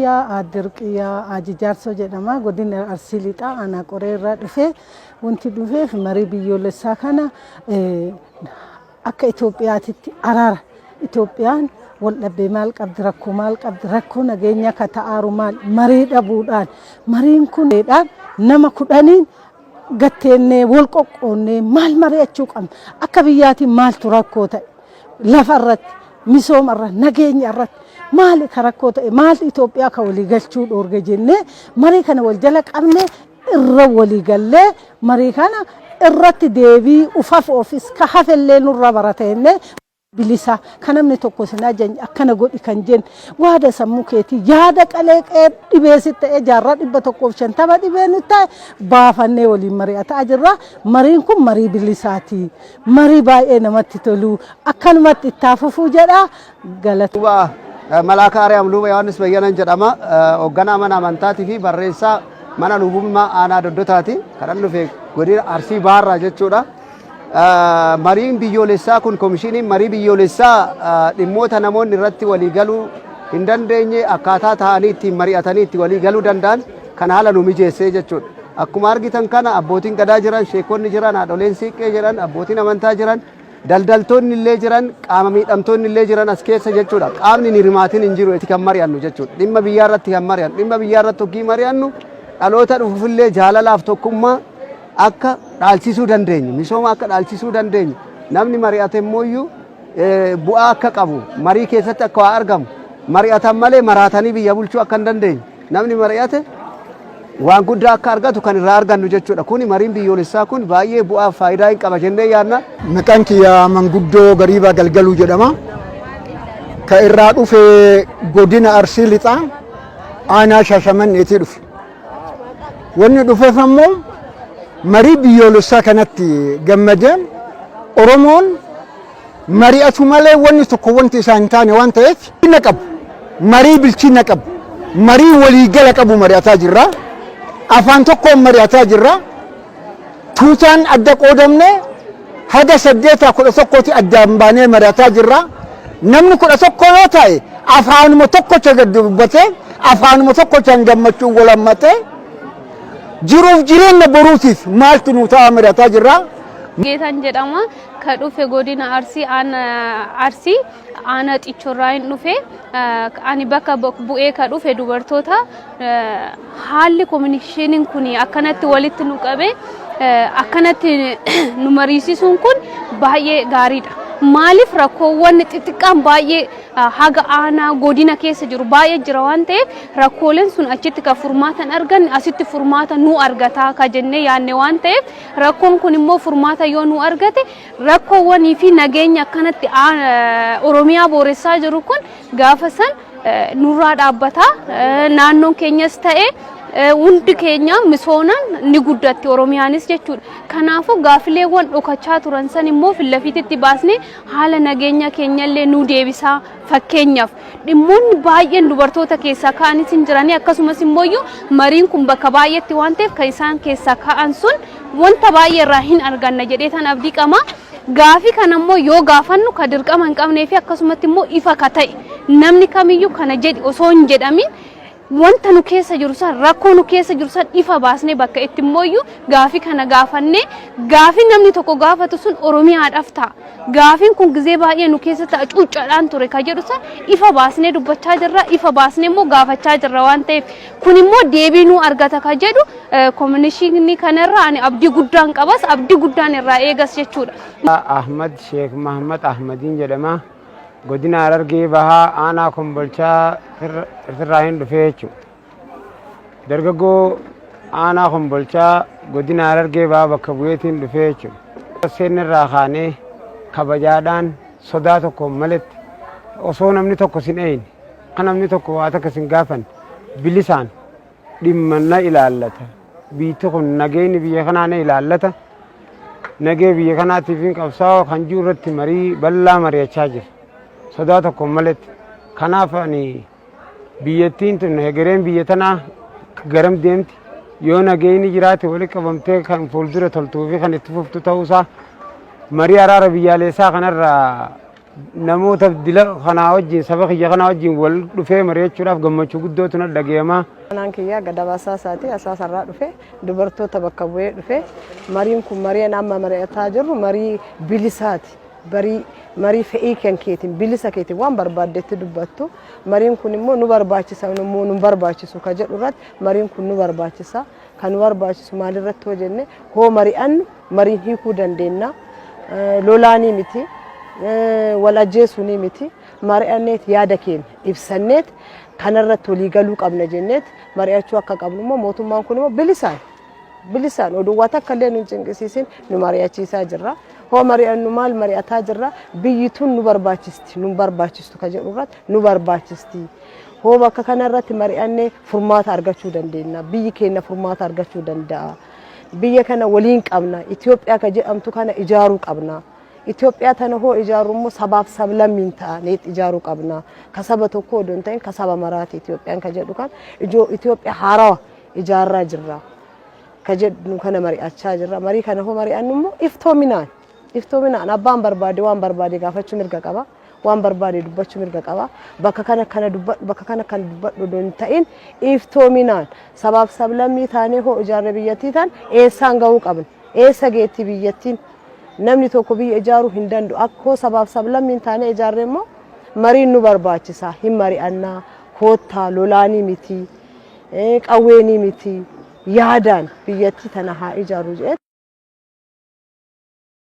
kiyya Adirqiya Ajijaarso jedhama godina Arsii Lixaa aanaa Qoreerraa dhufee wanti dhufeef marii biyyoolessaa kana akka Itoophiyaatitti araara Itoophiyaan wal dhabee maal qabdi rakkoo nageenya ka ta'aaru maal marii dhabuudhaan mariin kun nama 10 gatteenee wal qoqqoonnee maal mari'achuu qabna akka biyyaatiin maaltu rakkoo ta'e lafa irratti misooma irratti nageenya irratti maali ka rakkoo ta'e maal Itoophiyaa ka walii galchuu dhoorge jennee marii kana wal jala qabne irra walii gallee marii kana irratti deebii ufaf ofis ka hafellee nurra barateenne bilisa kanamni tokko sinaa janya akkana godhi kan jen waada sammuu keetii yaada qaleeqee dhibeesitti jaarraa 150 dhibee nu ta'e baafannee waliin mari'ataa jirra mariin kun marii bilisaati marii baay'ee namatti tolu akkanumatti ittaafufuu jedha galata Malaaka Ariyaam Luba Yohaannis Bayyanan jedhama hoogganaa mana amantaatii fi barreessaa mana lubummaa aanaa Doddotaati kan dhufe godina Arsii Baharraa jechuudha. Mariin biyyoolessaa kun komishiniin marii biyyoolessaa dhimmoota namoonni irratti walii galuu hin dandeenye akkaataa ta'anii ittiin mari'atanii itti walii galuu danda'an kan haala nu mijeessee jechuudha. Akkuma argitan kana abbootiin gadaa jiran, sheekonni jiran, haadholeen siiqqee jiran, abbootiin amantaa jiran, daldaltoonni illee jiran, qaama miidhamtoonni illee jiran as keessa jechuudha. Qaamni hin hirmaatin hin jiru itti kan mari'annu jechuudha. Dhimma biyyaa irratti kan mari'annu, dhimma biyyaa irratti hoggii mari'annu dhaloota dhufuufillee jaalalaaf tokkummaa akka dhaalchisuu dandeenyu, misooma akka dhaalchisuu dandeenyu, namni mari'ate immoo bu'aa akka qabu, marii keessatti akka waa argamu, mari'atan malee maraatanii biyya bulchuu akka hin dandeenyu, namni mari'ate waan guddaa akka argatu kan irraa argannu jechuudha. Kuni mariin biyyoolessaa kun baay'ee bu'aa faayidaa hin qaba jennee yaadna. Maqaan kiyya Manguddoo Gariibaa Galgaluu jedhama. Ka irraa dhufe godina Arsii Lixaa aanaa Shaashamanneetii dhufe. Wanni dhufeef ammoo marii biyyoolessaa kanatti gammadeen Oromoon mari'atu malee wanni tokko wanti isaa hin taane waan ta'eef bilchina qabu, marii bilchina qabu, marii waliigala qabu mari'ataa jirra. Afaan tokkoon mari'ataa jirra. Tuutaan adda qoodamne haga 8-11 addaan baanee mari'ataa jirra. Namni 11 yoo ta'e afaanuma tokkocha gad dubbatee afaanuma tokkochaan gammachuun wal hammatee jiruuf jireenya boruutiif maaltu nu ta'a mari'ataa jirra. Geetan jedhama ka dhufe godina Arsii aanaa Xichorraa hin dhufe ani bakka bu'ee ka dhufe dubartoota haalli kominikeeshiniin kun akkanatti walitti nu qabe akkanatti nu mariisisuun kun baay'ee gaariidha. Maaliif rakkoowwan xixiqqaan baay'ee haga aanaa godina keessa jiru baay'ee jira waan ta'eef rakkooleen sun achitti ka furmaatan argan asitti furmaata nu argataa ka jennee yaadne waan ta'eef rakkoon kun immoo furmaata yoo nu argate rakkoowwanii fi nageenya akkanatti Oromiyaa booressaa jiru kun gaafa san nurraa dhaabbataa naannoon keenyas ta'e hundi keenya misoonaan ni guddatti Oromiyaanis jechuudha. Kanaafuu gaafileewwan dhokachaa turan san immoo fillafiitti baasnee haala nageenya keenyallee nu deebisaa fakkeenyaaf dhimmoonni baay'een dubartoota keessaa ka'anis hin jiranii akkasumas immoo mariin kun bakka baay'eetti waan ta'eef kan isaan keessaa ka'an sun wanta baay'ee irraa hin arganna jedhee tan abdii qaba. Gaafii kana immoo yoo gaafannu ka dirqama hin qabnee fi akkasumatti immoo ifa ka ta'e namni kamiyyuu kana jedhi osoo hin jedhamin wanta nu keessa jiru san rakkoo nu keessa jiru san ifa baasnee bakka itti immoo gaafii kana gaafannee gaafii namni tokko gaafatu sun Oromiyaadhaaf ta'a. Gaafiin kun gizee baay'ee nu keessa ta'a cuuccadhaan ture ka jedhu san ifa baasnee dubbachaa jirra, ifa baasnee immoo gaafachaa jirra waan ta'eef kun immoo deebii nu argata ka jedhu kominikeeshinii kanarraa ani abdii guddaan qabas abdii guddaan irraa eegas jechuudha. Ahmad Sheekh Mahammad Ahmadiin jedhama. Godina Harargee Bahaa aanaa Kombolchaa irraa hin dhufe jechuudha. Dargaggoo aanaa Kombolchaa godina Harargee Bahaa bakka bu'eetiin dhufe jechuudha. Seenni irraa kaanee kabajaadhaan sodaa tokko maletti osoo namni tokko sin eeyne kan namni tokko waa takka sin gaafan bilisaan dhimma na ilaallata. Biyyi kun nageenyi biyya kanaa na ilaallata. Nagee biyya kanaatiif hin qabsaa'u kan jiru irratti marii bal'aa mari'achaa jira. Sodaa tokko maletti kanaaf ani biyyattiin tun hegereen biyya tanaa garam deemti yoo nageenyi jiraate walitti qabamtee kan fuuldura toltuu fi kan itti fuftu ta'uusaa marii araara biyyaalessaa kanarraa namoota dila kanaa wajjin saba kiyya kanaa wajjin wal dhufee mari'achuudhaaf gammachuu guddootu na dhaga'ama. Anaan kiyyaa gadabaasaa isaati asaasarraa dhufe dubartoota bakka bu'ee dhufe mariin kun marii amma mari'ataa jirru marii bilisaati. Marii fe'ii kan keetiin bilisa keetiin waan barbaaddetti dubbattu mariin kun immoo nu barbaachisa immoo nu barbaachisu ka jedhu irratti mariin kun nu barbaachisa kan nu barbaachisu maalirratti hoo jenne hoo mari'annu mariin hiikuu dandeenya lolaanii miti wal ajjeesuunii miti mari'anneet yaada keenya ibsanneet kanarratti walii galuu qabna jenneet mari'achuu akka qabnu immoo mootummaan kun immoo bilisaan oduuwwan akka illee nu cinqisiisin nu mari'achiisaa jirra. Hoo mari'annu maal mari'ataa jirra biyyi tun nu barbaachisti nu barbaachistu ka jedhu irratti nu barbaachisti. Hoo bakka kanarratti mari'annee furmaata argachuu dandeenya biyyi keenya furmaata argachuu danda'a. Biyya kana waliin qabna Itoophiyaa ka jedhamtu kana ijaaruu qabna. Itoophiyaa tana hoo ijaaru immoo sabaaf sablammiin ta'anii ijaaruu qabna. Ka saba tokko odoon ta'in ka saba maraati Itoophiyaan ka jedhu kan Itoophiyaa haarawaa ijaarraa jirra. Ka jedhu kana mari'achaa jirra. Marii kana hoo mari'annu immoo iftoominaan abbaan barbaade waan barbaade gaafachuu mirga qaba. Waan barbaade dubbachuu mirga qaba. Bakka kana dubbadhu odoon ta'in iftoominaan sabaaf sablammii taanee hoo ijaarre biyyattii tan eessaan gahuu qabna. Eessa geetti biyyattiin namni tokko biyya ijaaruu hin danda'u. Akkoo sabaaf sablammiin taanee ijaarre immoo mariin nu barbaachisa. Hin mari'annaa koottaa lolaanii miti qawweenii miti yaadaan biyyattii tana haa ijaaru jedhe.